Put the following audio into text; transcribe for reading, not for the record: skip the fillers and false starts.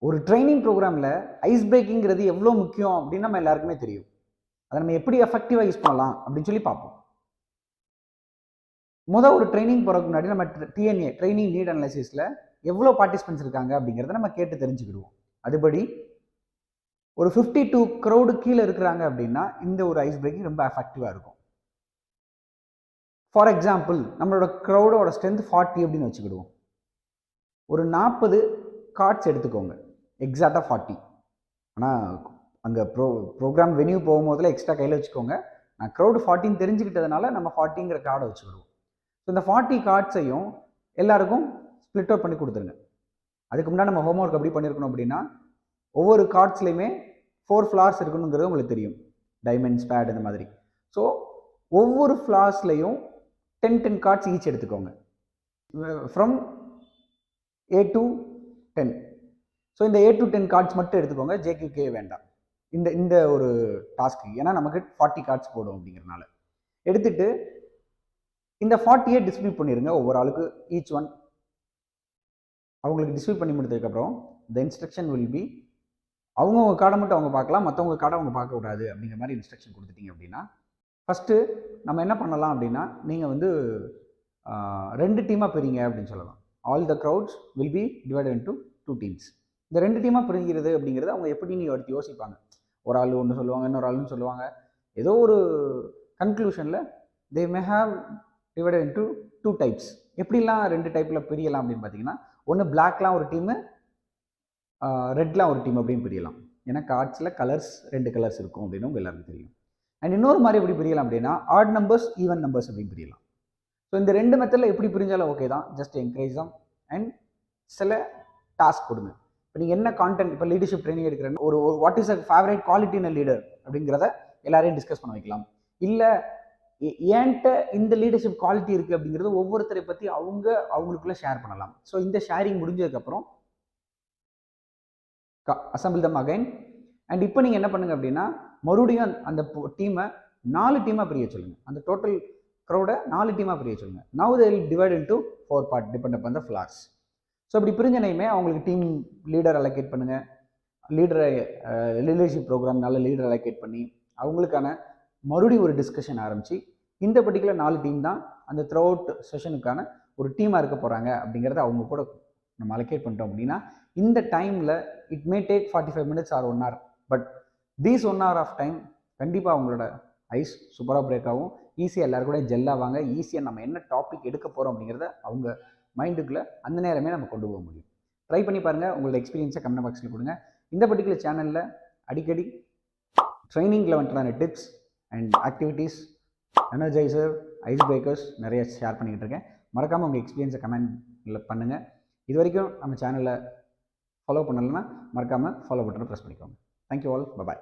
ஒரு ட்ரைனிங் ப்ரோக்ராமில் ஐஸ் பிரேக்கிங்கிறது எவ்வளோ முக்கியம் அப்படின்னு நம்ம எல்லாருக்குமே தெரியும். அதை நம்ம எப்படி எஃபெக்டிவாக யூஸ் பண்ணலாம் அப்படின்னு சொல்லி பார்ப்போம். ஒரு ட்ரைனிங் போகிறதுக்கு முன்னாடி நம்ம டிஎன்ஏ ட்ரைனிங் நீட் அனலைசிஸில் எவ்வளோ பார்ட்டிசிபென்ட்ஸ் இருக்காங்க அப்படிங்கிறத நம்ம கேட்டு தெரிஞ்சுக்கிடுவோம். அதுபடி ஒரு 52 crowd கீழே இருக்கிறாங்க அப்படின்னா இந்த ஒரு ஐஸ் பிரேக்கிங் ரொம்ப எஃபெக்டிவாக இருக்கும். ஃபார் எக்ஸாம்பிள், நம்மளோட க்ரௌடோட ஸ்ட்ரென்த் 40 அப்படின்னு வச்சுக்கிடுவோம். ஒரு 40 கார்ட்ஸ் எடுத்துக்கோங்க, எக்ஸாக்டாக 40. ஆனால் அங்கே ப்ரோக்ராம் வென்யூ போகும்போதில் எக்ஸ்ட்ரா கையில் வச்சுக்கோங்க. நான் க்ரௌடு 40 தெரிஞ்சுக்கிட்டதுனால நம்ம 40ங்கிற கார்டை வச்சுக்கிடுவோம். ஸோ இந்த 40 கார்ட்ஸையும் எல்லாருக்கும் ஸ்ப்ளிட் அவுட் பண்ணி கொடுத்துருங்க. அதுக்கு முன்னாடி நம்ம ஹோம்ஒர்க் எப்படி பண்ணியிருக்கணும் அப்படின்னா, ஒவ்வொரு கார்ட்ஸ்லையுமே 4 ஃப்ளார்ஸ் இருக்கணுங்கிறது உங்களுக்கு தெரியும், டைமண்ட், ஸ்பேட் இந்த மாதிரி. ஸோ ஒவ்வொரு ஃப்ளார்ஸ்லையும் 10 கார்ட்ஸ் ஈச் எடுத்துக்கோங்க, ஃப்ரம் A to 10. ஸோ இந்த A to 10 கார்ட்ஸ் மட்டும் எடுத்துக்கோங்க, JQK வேண்டாம் இந்த ஒரு டாஸ்க்கு. ஏன்னா நமக்கு 40 கார்ட்ஸ் போடும் அப்படிங்கிறனால. எடுத்துட்டு இந்த 40 டிஸ்ட்ரிபியூட் பண்ணிடுங்க ஒவ்வொரு ஆளுக்கு, ஈச் ஒன். அவங்களுக்கு டிஸ்ட்ரிபியூட் பண்ணி முடித்ததுக்கப்புறம் த இன்ஸ்ட்ரக்ஷன் வில் பி, அவங்கவுங்க கார்டை மட்டும் அவங்க பார்க்கலாம், மற்றவங்க கார்டை அவங்க பார்க்கக்கூடாது அப்படிங்கிற மாதிரி இன்ஸ்ட்ரக்ஷன் கொடுத்துட்டீங்க அப்படின்னா, ஃபஸ்ட்டு நம்ம என்ன பண்ணலாம் அப்படின்னா, நீங்கள் வந்து 2 டீமாக பிரிங்க அப்படின்னு சொல்லலாம். All the crowds will be divided into 2 teams. இந்த 2 டீமாக பிரிங்கிறது அப்படிங்கிறது அவங்க எப்படி நீங்கள் எடுத்து யோசிப்பாங்க. ஒரு ஆள் ஒன்று சொல்லுவாங்க, இன்னொரு ஆள்னு சொல்லுவாங்க. ஏதோ ஒரு கன்க்ளூஷனில் they may have divided into 2 types. எப்படிலாம் 2 டைப்பில் பிரியலாம் அப்படின்னு பார்த்தீங்கன்னா, ஒன்று பிளாக்லாம் ஒரு டீமு, ரெட்லாம் ஒரு டீம் அப்படின்னு பிரியலாம். ஏன்னா கார்ட்ஸில் கலர்ஸ் 2 கலர்ஸ் இருக்கும் அப்படின்னு உங்கள் எல்லாருக்கும் தெரியும். அண்ட் இன்னொரு மாதிரி எப்படி பிரியலாம் அப்படின்னா, ஆட் நம்பர்ஸ், ஈவன் நம்பர்ஸ் அப்படின்னு பிரியலாம். ஸோ இந்த 2 மெத்தடில் எப்படி பிரிஞ்சாலும் ஓகே தான். ஜஸ்ட் என்கரேஜ் தம் அண்ட் சில டாஸ்க் கொடுங்க. இப்போ நீங்கள் என்ன கான்டென்ட், இப்போ லீடர்ஷிப் ட்ரைனிங் எடுக்கிறேன்னு ஒரு what is a favourite quality in a leader அப்படிங்கிறத எல்லாரையும் டிஸ்கஸ் பண்ண வைக்கலாம். இல்லை ஏன்ட்ட இந்த லீடர்ஷிப் குவாலிட்டி இருக்குது அப்படிங்கிறது ஒவ்வொருத்தரை பற்றி அவங்களுக்குள்ள ஷேர் பண்ணலாம். ஸோ இந்த ஷேரிங் முடிஞ்சதுக்கப்புறம் அசம்பிள் தம் அகைன். அண்ட் இப்போ நீங்கள் என்ன பண்ணுங்க அப்படின்னா, மறுபடியும் அந்த டீமை 4 டீமாக பிரிய சொல்லுங்கள். அந்த டோட்டல் க்ரௌடை 4 டீமாக பிரிய சொல்லுங்கள். Now they will divide into 4 part depend upon the flowers. So இப்படி பிரிஞ்சனையுமே அவங்களுக்கு டீம் லீடர் அலோகேட் பண்ணுங்கள். லீடர்ஷிப் ப்ரோக்ராம்னால லீடர் அலோகேட் பண்ணி அவங்களுக்கான மறுபடியும் ஒரு டிஸ்கஷன் ஆரம்பித்து, இந்த பர்டிகுலர் 4 டீம் தான் அந்த த்ரூ அவுட் செஷனுக்கான ஒரு டீமாக இருக்க போகிறாங்க அப்படிங்கிறத அவங்க கூட நம்ம அலோகேட் பண்ணிட்டோம் அப்படின்னா, இந்த டைமில் it may take 45 minutes or 1 hour. But these 1 hour of time கண்டிப்பாக அவங்களோட ஐஸ் சூப்பராக பிரேக் ஆகும். ஈஸியாக எல்லாரும் கூட ஜெல்லாவாங்க. ஈஸியாக நம்ம என்ன டாபிக் எடுக்க போகிறோம் அப்படிங்கிறத அவங்க மைண்டுக்குள்ளே அந்த நேரமே நம்ம கொண்டு போக முடியும். ட்ரை பண்ணி பாருங்கள். உங்களோட எக்ஸ்பீரியன்ஸை கமெண்ட் பாக்ஸில் கொடுங்க. இந்த பர்டிகுலர் சேனலில் அடிக்கடி ட்ரைனிங்கில் வந்துட்டான tips and activities, energizer, ice breakers நிறைய ஷேர் பண்ணிக்கிட்டு இருக்கேன். மறக்காமல் உங்கள் எக்ஸ்பீரியன்ஸை கமெண்டில் பண்ணுங்கள். இது வரைக்கும் நம்ம சேனலை ஃபாலோ பண்ணலைன்னா மறக்காமல் ஃபாலோ பட்டனை ப்ரெஸ் பண்ணிக்கோங்க. Thank you all. பாய்.